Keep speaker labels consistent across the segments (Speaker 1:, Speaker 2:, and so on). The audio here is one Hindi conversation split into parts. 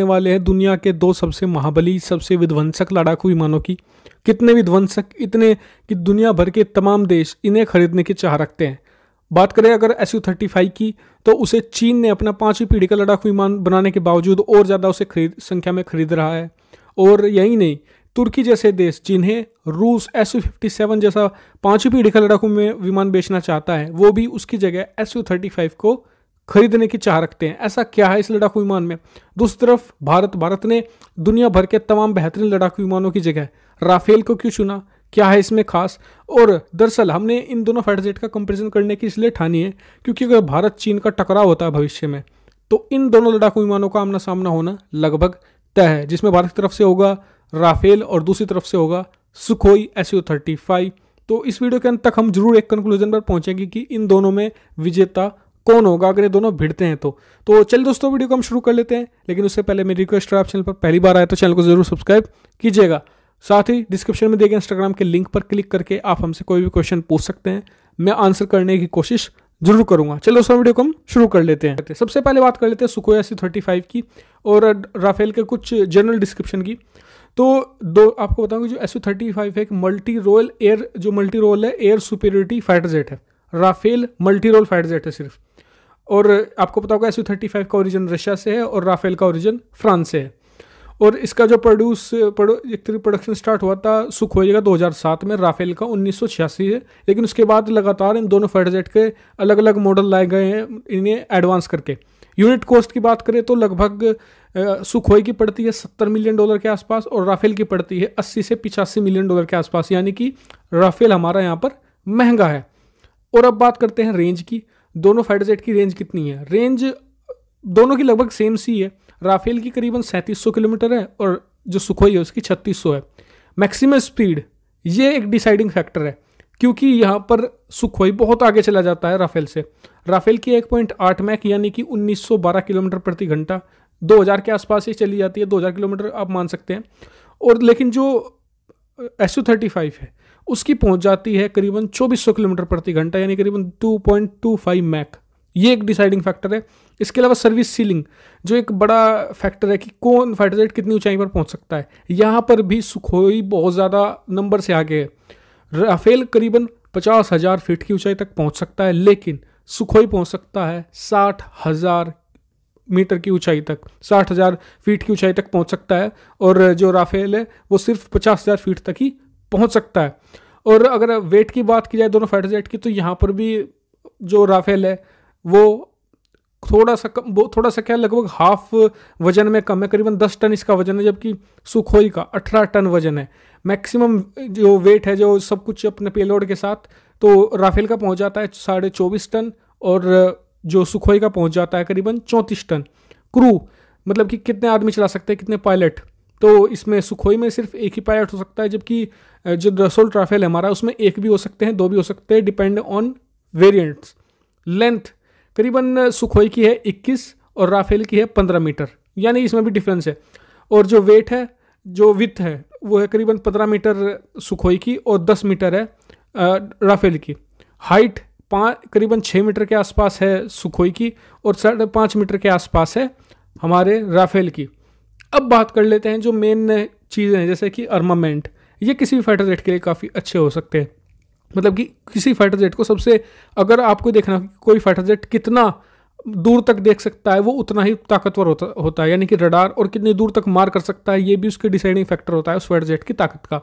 Speaker 1: वाले हैं दुनिया के दो सबसे महाबली, सबसे विध्वंसक लड़ाकू विमानों की। कितने विध्वंसक, इतने कि दुनिया भर के तमाम देश इन्हें खरीदने की चाह रखते हैं। बात करें अगर Su-35 की, तो उसे चीन ने अपना 5वीं पीढ़ी का लड़ाकू विमान बनाने के बावजूद और ज़्यादा उसे संख्या में खरीद रहा है। और यही नहीं, तुर्की जैसे देश जिन्हें रूस Su-57 जैसा 5वीं पीढ़ी का लड़ाकू विमान बेचना चाहता है, वो भी उसकी जगह Su-35 को खरीदने की चाह रखते हैं। ऐसा क्या है इस लड़ाकू विमान में? दूसरी तरफ भारत ने दुनिया भर के तमाम बेहतरीन लड़ाकू विमानों की जगह राफेल को क्यों चुना? क्या है इसमें खास? और दरअसल हमने इन दोनों फाइटर जेट का कंपैरिजन करने की इसलिए ठानी है क्योंकि अगर भारत चीन का टकराव होता है भविष्य में, तो इन दोनों लड़ाकू विमानों का आमना सामना होना लगभग तय है, जिसमें भारत की तरफ से होगा राफेल और दूसरी तरफ से होगा सुखोई Su-35। तो इस वीडियो के अंत तक हम जरूर एक कंक्लूजन पर पहुंचेंगे कि इन दोनों में विजेता कौन होगा अगर ये दोनों भिड़ते हैं। तो चलिए दोस्तों, वीडियो को हम शुरू कर लेते हैं, लेकिन उससे पहले मेरी रिक्वेस्ट है, आप चैनल पर पहली बार आए तो चैनल को जरूर सब्सक्राइब कीजिएगा। साथ ही डिस्क्रिप्शन में दिए गए इंस्टाग्राम के लिंक पर क्लिक करके आप हमसे कोई भी क्वेश्चन पूछ सकते हैं, मैं आंसर करने की कोशिश जरूर करूंगा। चलो दोस्तों, वीडियो को हम शुरू कर लेते हैं। सबसे पहले बात कर लेते हैं सुखोई Su-35 की और राफेल के कुछ जनरल डिस्क्रिप्शन की। तो आपको बताऊंगा, जो Su-35 है एक मल्टी रोल है एयर सुपीरियरिटी फाइटर जेट है। Rafale multi role fighter jet है सिर्फ। और आपको पता होगा Su-35 का ओरिजिन रशिया से है और राफेल का ओरिजिन फ्रांस से है। और इसका जो प्रोडक्शन स्टार्ट हुआ था सुखोई का 2007 में, राफेल का 1986 है। लेकिन उसके बाद लगातार इन दोनों फाइटर जेट के अलग अलग मॉडल लाए गए हैं इन्हें एडवांस करके। यूनिट कॉस्ट की बात करें तो लगभग सुखोई की पड़ती है $70 मिलियन के आसपास और राफेल की पड़ती है $80 से $85 मिलियन के आसपास, यानी कि राफेल हमारा यहाँ पर महंगा है। और अब बात करते हैं रेंज की। दोनों फाइटर जेट की रेंज कितनी है? रेंज दोनों की लगभग सेम सी है। राफेल की करीबन 3700 किलोमीटर है और जो सुखोई है उसकी 3600 है। मैक्सिमम स्पीड ये एक डिसाइडिंग फैक्टर है, क्योंकि यहाँ पर सुखोई बहुत आगे चला जाता है राफेल से। राफेल की 1.8 मैक यानी कि 1912 किलोमीटर प्रति घंटा 2000 के आसपास ही चली जाती है, 2000 किलोमीटर आप मान सकते हैं। और लेकिन जो Su-35 है उसकी पहुंच जाती है करीबन 2400 किलोमीटर प्रति घंटा, यानी करीबन 2.25 मैक। ये एक डिसाइडिंग फैक्टर है। इसके अलावा सर्विस सीलिंग जो एक बड़ा फैक्टर है कि कौन फाइटर जेट कितनी ऊंचाई पर पहुंच सकता है, यहाँ पर भी सुखोई बहुत ज़्यादा नंबर से आगे है। राफेल करीबन 50,000 फीट की ऊंचाई तक पहुंच सकता है, लेकिन सुखोई पहुंच सकता है 60,000 मीटर की ऊंचाई तक, 60,000 फीट की ऊंचाई तक पहुंच सकता है। और जो राफेल है वो सिर्फ 50,000 फीट तक ही पहुंच सकता है। और अगर वेट की बात की जाए दोनों फाइटर जेट की, तो यहाँ पर भी जो राफेल है वो थोड़ा सा क्या, लगभग हाफ वजन में कम है, करीबन 10 टन इसका वजन है, जबकि सुखोई का 18 टन वजन है। मैक्सिमम जो वेट है जो सब कुछ अपने पेलोड के साथ, तो राफेल का पहुंच जाता है 24.5 टन और जो सुखोई का पहुंच जाता है करीबन 34 टन। क्रू मतलब कि कितने आदमी चला सकते हैं, कितने पायलट, तो इसमें सुखोई में सिर्फ एक ही पायलट हो सकता है, जबकि जो दसोल्ट राफेल है हमारा उसमें एक भी हो सकते हैं, दो भी हो सकते हैं, डिपेंड ऑन वेरिएंट्स। लेंथ करीबन सुखोई की है 21 और राफेल की है 15 मीटर, यानी इसमें भी डिफरेंस है। और जो वेट है, जो विथ है, वो है करीबन 15 मीटर सुखोई की और 10 मीटर है राफेल की। हाइट करीबन 6 मीटर के आसपास है सुखोई की और 5.5 मीटर के आसपास है हमारे राफेल की। अब बात कर लेते हैं जो मेन चीज़ें हैं, जैसे कि आर्मामेंट। ये किसी भी फाइटर जेट के लिए काफ़ी अच्छे हो सकते हैं। मतलब कि किसी फाइटर जेट को सबसे, अगर आपको देखना कि कोई फाइटर जेट कितना दूर तक देख सकता है, वो उतना ही ताकतवर होता है, यानी कि रडार, और कितनी दूर तक मार कर सकता है, ये भी उसके डिसाइडिंग फैक्टर होता है उस फाइटर जेट की ताकत का।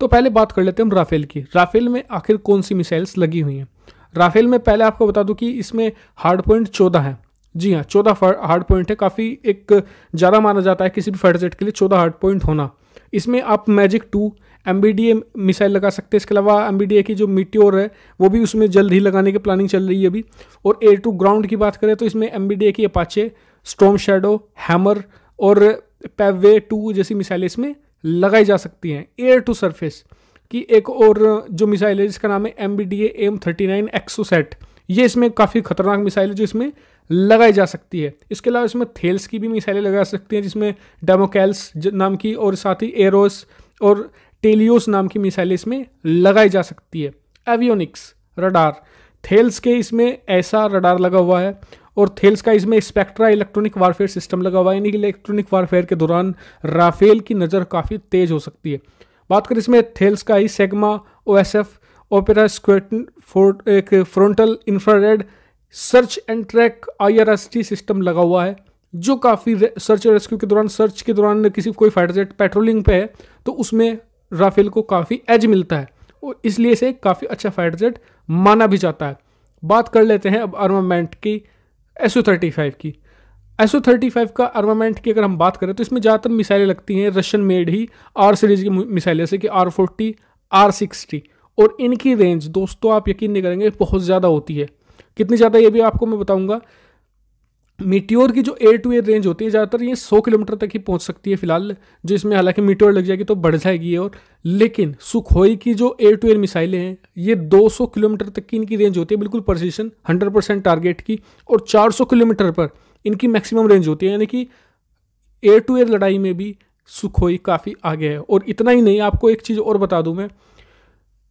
Speaker 1: तो पहले बात कर लेते हैं हम राफेल की। राफेल में आखिर कौन सी मिसाइल्स लगी हुई हैं? राफेल में पहले आपको बता दूं कि इसमें हार्ड पॉइंट 14 है। जी हाँ, 14 हार्ड पॉइंट है। काफ़ी एक ज़्यादा माना जाता है किसी भी फाइटर जेट के लिए 14 हार्ड पॉइंट होना। इसमें आप मैजिक 2 MBDA मिसाइल लगा सकते हैं। इसके अलावा MBDA की जो मीटियोर है वो भी उसमें जल्द ही लगाने की प्लानिंग चल रही है अभी। और एयर टू ग्राउंड की बात करें तो इसमें MBDA की अपाचे, स्टॉर्म शैडो, हैमर और पैवे 2 जैसी मिसाइलें इसमें लगाई जा सकती हैं। एयर टू सरफेस की एक और जो मिसाइल है जिसका नाम है MBDA AIM-39 एक्सोसेट, ये इसमें काफ़ी खतरनाक मिसाइल है जो इसमें लगाई जा सकती है। इसके अलावा इसमें थेल्स की भी मिसाइलें लगा सकती हैं, जिसमें डेमोकैल्स नाम की और साथ ही एरोस और टेलियोस नाम की मिसाइलें इसमें लगाई जा सकती है। एवियोनिक्स रडार, थेल्स के इसमें ऐसा रडार लगा हुआ है और थेल्स का इसमें स्पेक्ट्रा इलेक्ट्रॉनिक वारफेयर सिस्टम लगा हुआ है, यानी कि इलेक्ट्रॉनिक वारफेयर के दौरान राफेल की नज़र काफ़ी तेज हो सकती है। बात करें इसमें थेल्स का ही सेगमा OSF ओपेरा स्क्वेटन एक frontal infrared search and track IRST system लगा हुआ है, जो काफ़ी सर्च और रेस्क्यू के दौरान, सर्च के दौरान किसी कोई फाइटर जेट पेट्रोलिंग पे है तो उसमें राफेल को काफ़ी एज मिलता है और इसलिए इसे काफ़ी अच्छा फाइटर जेट माना भी जाता है। बात कर लेते हैं अब आर्मामेंट की SU-35 की। SU-35 का आर्मामेंट की अगर हम बात करें तो इसमें ज़्यादातर मिसाइलें लगती हैं रशियन मेड ही R सीरीज की मिसाइलें, जैसे कि R40, R60, और इनकी रेंज दोस्तों आप यकीन नहीं करेंगे बहुत ज़्यादा होती है। कितनी ज़्यादा ये भी आपको मैं बताऊंगा। मीटियोर की जो एयर टू एयर रेंज होती है ज़्यादातर ये 100 किलोमीटर तक ही पहुंच सकती है फिलहाल, जो इसमें हालांकि मीटियोर लग जाएगी तो बढ़ जाएगी और, लेकिन सुखोई की जो एयर टू एयर मिसाइलें हैं ये 200 किलोमीटर तक की इनकी रेंज होती है, बिल्कुल प्रिसिशन 100% टारगेट की, और 400 किलोमीटर पर इनकी मैक्सिमम रेंज होती है, यानी कि एयर टू एयर लड़ाई में भी सुखोई काफ़ी आगे है। और इतना ही नहीं, आपको एक चीज़ और बता दूं मैं,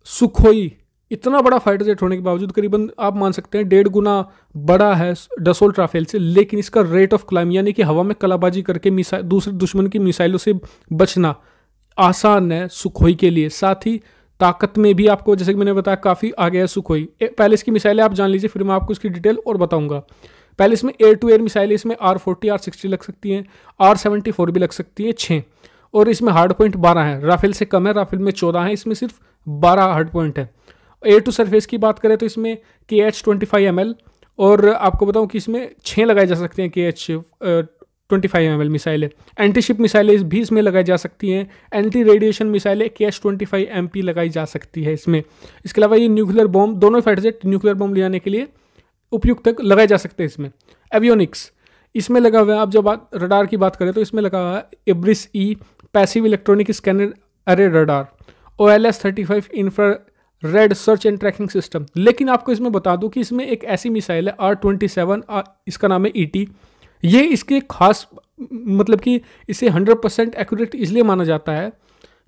Speaker 1: सुखोई इतना बड़ा फाइटर जेट होने के बावजूद करीबन आप मान सकते हैं 1.5 गुना बड़ा है डसोल्ट राफेल से, लेकिन इसका रेट ऑफ क्लाइम यानी कि हवा में कलाबाजी करके दूसरे दुश्मन की मिसाइलों से बचना आसान है सुखोई के लिए। साथ ही ताकत में भी आपको, जैसे कि मैंने बताया, काफ़ी आगे है सुखोई। पहले इसकी मिसाइलें आप जान लीजिए, फिर मैं आपको इसकी डिटेल और बताऊंगा। पहले इसमें एयर टू एयर मिसाइलें इसमें R40, R60 लग सकती हैं, R74 भी लग सकती है 6, और इसमें हार्ड पॉइंट 12 है, राफेल से कम है, राफेल में 14 है, इसमें सिर्फ 12 हार्ड पॉइंट है। एयर टू सरफेस की बात करें तो इसमें KH-25 ml, और आपको बताऊं कि इसमें 6 लगाए जा सकते हैं KH-25 ml मिसाइलें। एंटी शिप मिसाइलें भी इसमें लगाई जा सकती हैं, एंटी रेडिएशन मिसाइलें KH-25 MP लगाई जा सकती है इसमें। इसके अलावा ये न्यूक्लियर बॉम्ब, दोनों फाइटर जेट न्यूक्लियर बॉम्ब ले जाने के लिए उपयुक्त तक लगाए जा सकते हैं इसमें। एवियोनिक्स इसमें लगा हुआ है। आप जब रडार की बात करें तो इसमें लगा हुआ है IBRIS-E पैसिव इलेक्ट्रॉनिक स्कैनर अरे radar, OLS-35 infrared search and tracking system. लेकिन आपको इसमें बता दूं कि इसमें एक ऐसी मिसाइल है R27, इसका नाम है ET। ये इसके खास मतलब कि इसे 100% एक्यूरेट इसलिए माना जाता है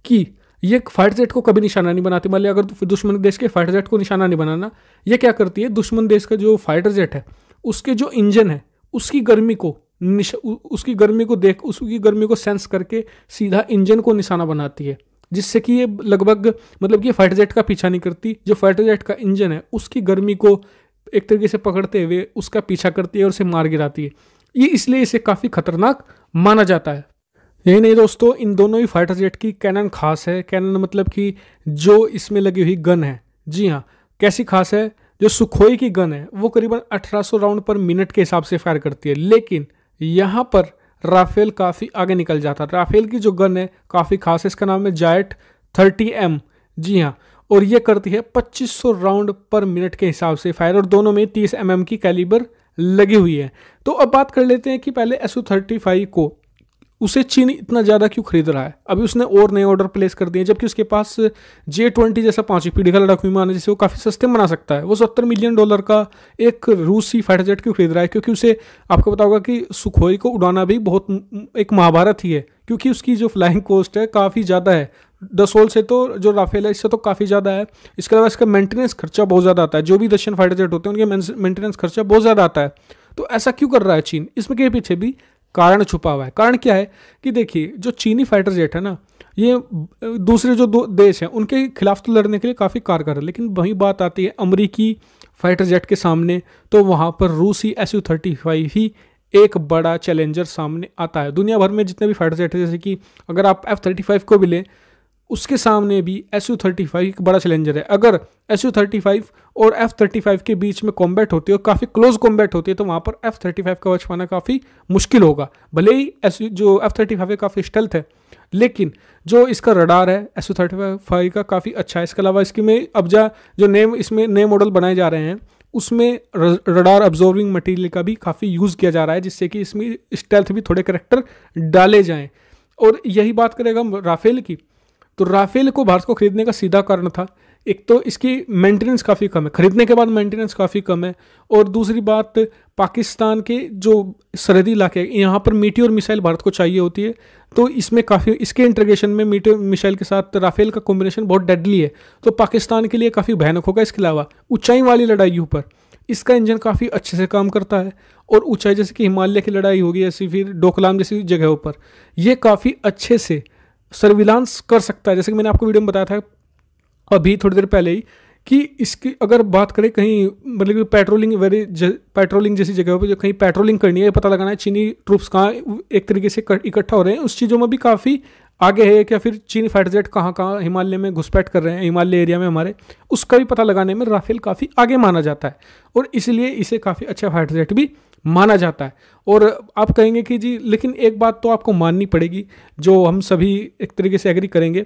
Speaker 1: कि ये फाइटर जेट को कभी निशाना नहीं बनाती। मान लिया अगर दुश्मन देश के फाइटर जेट को निशाना नहीं बनाना, ये क्या करती है, दुश्मन देश का जो फाइटर जेट है उसके जो इंजन है उसकी गर्मी को सेंस करके सीधा इंजन को निशाना बनाती है, जिससे कि ये लगभग मतलब कि ये फाइटर जेट का पीछा नहीं करती। जो फाइटर जेट का इंजन है उसकी गर्मी को एक तरीके से पकड़ते हुए उसका पीछा करती है और उसे मार गिराती है। ये इसलिए इसे काफ़ी खतरनाक माना जाता है। यही नहीं दोस्तों, इन दोनों ही फाइटर जेट की कैनन खास है। कैनन मतलब कि जो इसमें लगी हुई गन है, जी हाँ, कैसी खास है, जो सुखोई की गन है वो करीबन 1800 राउंड पर मिनट के हिसाब से फायर करती है, लेकिन यहाँ पर राफेल काफ़ी आगे निकल जाता है। राफेल की जो गन है काफ़ी खास है, इसका नाम है जायट 30M, जी हाँ, और ये करती है 2500 राउंड पर मिनट के हिसाब से फायर, और दोनों में 30 mm की कैलिबर लगी हुई है। तो अब बात कर लेते हैं कि पहले SU-35 को उसे चीन इतना ज़्यादा क्यों खरीद रहा है। अभी उसने और नए ऑर्डर प्लेस कर दिए, जबकि उसके पास J-20 जैसा 5वीं पीढ़ी का लड़ाकू विमान है जिसे वो काफ़ी सस्ते में बना सकता है। वो $70 मिलियन का एक रूसी फाइटर जेट क्यों खरीद रहा है, क्योंकि उसे आपको पता होगा कि सुखोई को उड़ाना भी बहुत एक महाभारत ही है, क्योंकि उसकी जो फ्लाइंग कॉस्ट है काफ़ी ज़्यादा है। डसोल से तो जो राफेल है इससे तो काफ़ी ज़्यादा है। इसके अलावा इसका मेंटेनेंस खर्चा बहुत ज़्यादा आता है। जो भी रशियन फाइटर जेट होते हैं उनके मेंटेनेंस खर्चा बहुत ज़्यादा आता है। तो ऐसा क्यों कर रहा है चीन, इसमें के पीछे भी कारण छुपा हुआ है। कारण क्या है कि देखिए, जो चीनी फाइटर जेट है ना, ये दूसरे जो दो देश हैं उनके खिलाफ तो लड़ने के लिए काफ़ी कारगर है, लेकिन वही बात आती है अमेरिकी फाइटर जेट के सामने, तो वहाँ पर रूसी SU-35 ही एक बड़ा चैलेंजर सामने आता है। दुनिया भर में जितने भी फाइटर जेट है, जैसे कि अगर आप F-35 को भी लें, उसके सामने भी SU-35 एक बड़ा चैलेंजर है। अगर SU-35 और F-35 के बीच में कॉम्बैट होती है और काफ़ी क्लोज कॉम्बैट होती है, तो वहाँ पर F-35 का बच पाना काफ़ी मुश्किल होगा। भले ही जो F-35 है काफ़ी स्टेल्थ है, लेकिन जो इसका रडार है SU-35 का काफ़ी अच्छा है। इसके अलावा इसकी में अब जो इसमें नए मॉडल बनाए जा रहे हैं उसमें रडार अब्जॉर्विंग मटेरियल का भी काफ़ी यूज़ किया जा रहा है, जिससे कि इसमें स्टेल्थ भी थोड़े करैक्टर डाले जाएँ। और यही बात करेगा राफेल की, तो राफेल को भारत को खरीदने का सीधा कारण था, एक तो इसकी मेंटेनेंस काफ़ी कम है, खरीदने के बाद मेंटेनेंस काफ़ी कम है, और दूसरी बात पाकिस्तान के जो सरहदी इलाके हैं यहाँ पर मीटियोर मिसाइल भारत को चाहिए होती है, तो इसमें काफ़ी इसके इंटीग्रेशन में मीटियोर मिसाइल के साथ राफेल का कॉम्बिनेशन बहुत डेडली है, तो पाकिस्तान के लिए काफ़ी भयानक होगा। इसके अलावा ऊंचाई वाली लड़ाइयों पर इसका इंजन काफ़ी अच्छे से काम करता है, और ऊंचाई जैसे कि हिमालय की लड़ाई होगी, ऐसी फिर डोकलाम जैसी जगहों पर ये काफ़ी अच्छे से सर्विलांस कर सकता है। जैसे कि मैंने आपको वीडियो में बताया था अभी थोड़ी देर पहले ही कि इसकी अगर बात करें कहीं मतलब कि पेट्रोलिंग जैसी जगहों पर जो कहीं पेट्रोलिंग करनी है, पता लगाना है चीनी ट्रूप्स कहाँ एक तरीके से इकट्ठा हो रहे हैं, उस चीज़ों में भी काफ़ी आगे है। क्या फिर चीनी फाइटर जेट कहाँ कहाँ हिमालय में घुसपैठ कर रहे हैं, हिमालय एरिया में हमारे, उसका भी पता लगाने में राफेल काफ़ी आगे माना जाता है और इसलिए इसे काफ़ी अच्छा फाइटर जेट भी माना जाता है। और आप कहेंगे कि जी लेकिन एक बात तो आपको माननी पड़ेगी, जो हम सभी एक तरीके से एग्री करेंगे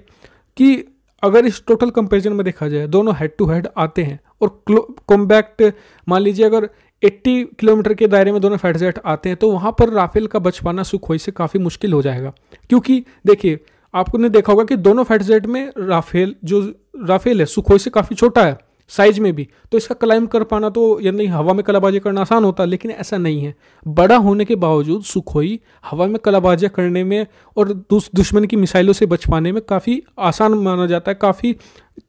Speaker 1: कि अगर इस टोटल कंपैरिजन में देखा जाए दोनों हेड टू हेड आते हैं और कॉम्बैक्ट मान लीजिए अगर 80 किलोमीटर के दायरे में दोनों फाइटर जेट आते हैं तो वहाँ पर राफेल का बच पाना सुखोई से काफ़ी मुश्किल हो जाएगा। क्योंकि देखिए आपने देखा होगा कि दोनों फाइटर जेट में राफेल है सुखोई से काफ़ी छोटा है साइज में भी, तो इसका क्लाइंब कर पाना तो यानी हवा में कलाबाजी करना आसान होता है, लेकिन ऐसा नहीं है। बड़ा होने के बावजूद सुखोई हवा में कलाबाजियाँ करने में और दुश्मन की मिसाइलों से बच पाने में काफ़ी आसान माना जाता है, काफ़ी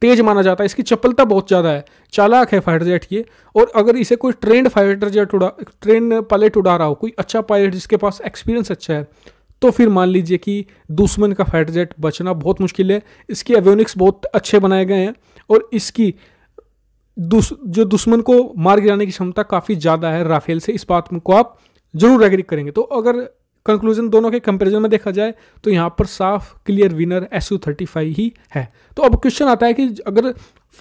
Speaker 1: तेज माना जाता है। इसकी चपलता बहुत ज़्यादा है, चालाक है फाइटर जेट ये। और अगर इसे कोई ट्रेंड पायलट उड़ा रहा हो, कोई अच्छा पायलट जिसके पास एक्सपीरियंस अच्छा है, तो फिर मान लीजिए कि दुश्मन का फाइटर जेट बचना बहुत मुश्किल है। इसके एवियोनिक्स बहुत अच्छे बनाए गए हैं और इसकी जो दुश्मन को मार गिराने की क्षमता काफ़ी ज़्यादा है राफेल से, इस बात को आप जरूर एग्री करेंगे। तो अगर कंक्लूजन दोनों के कंपैरिजन में देखा जाए तो यहाँ पर साफ क्लियर विनर Su-35 ही है। तो अब क्वेश्चन आता है कि अगर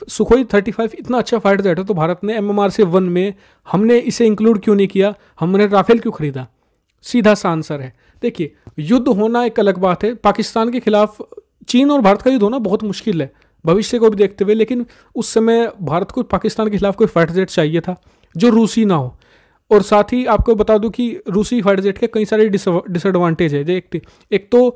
Speaker 1: सुखोई 35 इतना अच्छा फाइटर जेट है तो भारत ने MMR से 1 में हमने इसे इंक्लूड क्यों नहीं किया, हमने राफेल क्यों खरीदा? सीधा सा आंसर है, देखिए युद्ध होना एक अलग बात है, पाकिस्तान के खिलाफ चीन और भारत का युद्ध होना बहुत मुश्किल है भविष्य को भी देखते हुए, लेकिन उस समय भारत को पाकिस्तान के खिलाफ कोई फाइटर जेट चाहिए था जो रूसी ना हो। और साथ ही आपको बता दूं कि रूसी फाइटर जेट के कई सारे डिसएडवांटेज है। एक तो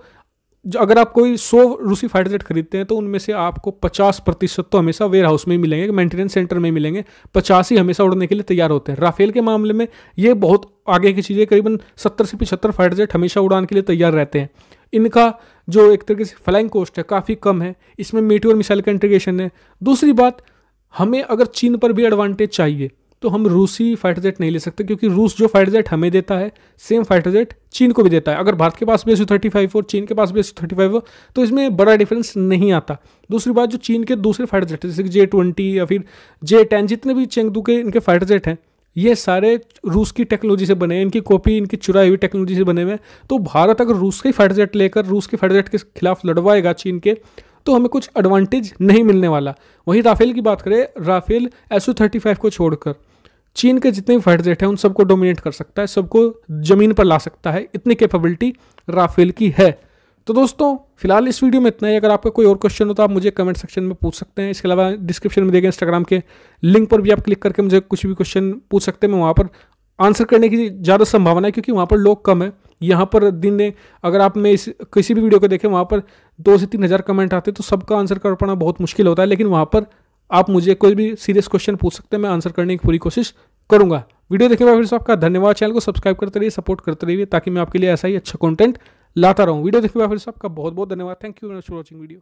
Speaker 1: अगर आप कोई 100 रूसी फाइटर जेट खरीदते हैं तो उनमें से आपको 50% तो हमेशा वेयर हाउस में ही मिलेंगे, मेंटेनेंस सेंटर में मिलेंगे, 50 ही हमेशा उड़ने के लिए तैयार होते हैं। राफेल के मामले में ये बहुत आगे की चीज़ है, करीबन 70 से 75 फाइटर जेट हमेशा उड़ान के लिए तैयार रहते हैं। इनका जो एक तरीके से फ्लाइंग कॉस्ट है काफ़ी कम है, इसमें मीटियोर मिसाइल का इंटीग्रेशन है। दूसरी बात, हमें अगर चीन पर भी एडवांटेज चाहिए तो हम रूसी फाइटर जेट नहीं ले सकते, क्योंकि रूस जो फाइटर जेट हमें देता है सेम फाइटर जेट चीन को भी देता है। अगर भारत के पास भी Su-35 और चीन के पास भी Su-35 हो तो इसमें बड़ा डिफरेंस नहीं आता। दूसरी बात, जो चीन के दूसरे फाइटर जेट जैसे कि J-20 या फिर J-10 जितने भी चेंगदू के इनके फाइटर जेट हैं, ये सारे रूस की टेक्नोलॉजी से बने हैं, इनकी कॉपी इनकी चुराई हुई टेक्नोलॉजी से बने हुए हैं। तो भारत अगर रूस के फाइटर जेट लेकर रूस के फाइटर जेट के खिलाफ लड़वाएगा चीन के, तो हमें कुछ एडवांटेज नहीं मिलने वाला। वहीं राफेल की बात करें, राफेल Su-35 को छोड़कर चीन के जितने भी फाइटर जेट हैं उन सबको डोमिनेट कर सकता है, सबको जमीन पर ला सकता है, इतनी कैपेबिलिटी राफेल की है। तो दोस्तों फिलहाल इस वीडियो में इतना ही। अगर आपका कोई और क्वेश्चन हो तो आप मुझे कमेंट सेक्शन में पूछ सकते हैं। इसके अलावा डिस्क्रिप्शन में दिए गए इंस्टाग्राम के लिंक पर भी आप क्लिक करके मुझे कुछ भी क्वेश्चन पूछ सकते हैं। मैं वहाँ पर आंसर करने की ज़्यादा संभावना है, क्योंकि वहाँ पर लोग कम है। यहाँ पर दिन में अगर आप में किसी भी वीडियो को देखें, वहाँ पर 2 से 3 हज़ार कमेंट आते हैं, तो सबका आंसर कर पाना बहुत मुश्किल होता है। लेकिन वहाँ पर आप मुझे कोई भी सीरियस क्वेश्चन पूछ सकते हैं, मैं आंसर करने की पूरी कोशिश करूंगा। वीडियो देखने के बाद फिर से आपका धन्यवाद। चैनल को सब्सक्राइब करते रहिए, सपोर्ट करते रहिए, ताकि मैं आपके लिए ऐसा ही अच्छा कंटेंट लाता रहूं। वीडियो देखने के बाद फिर से आपका बहुत बहुत धन्यवाद। Thank you for watching video.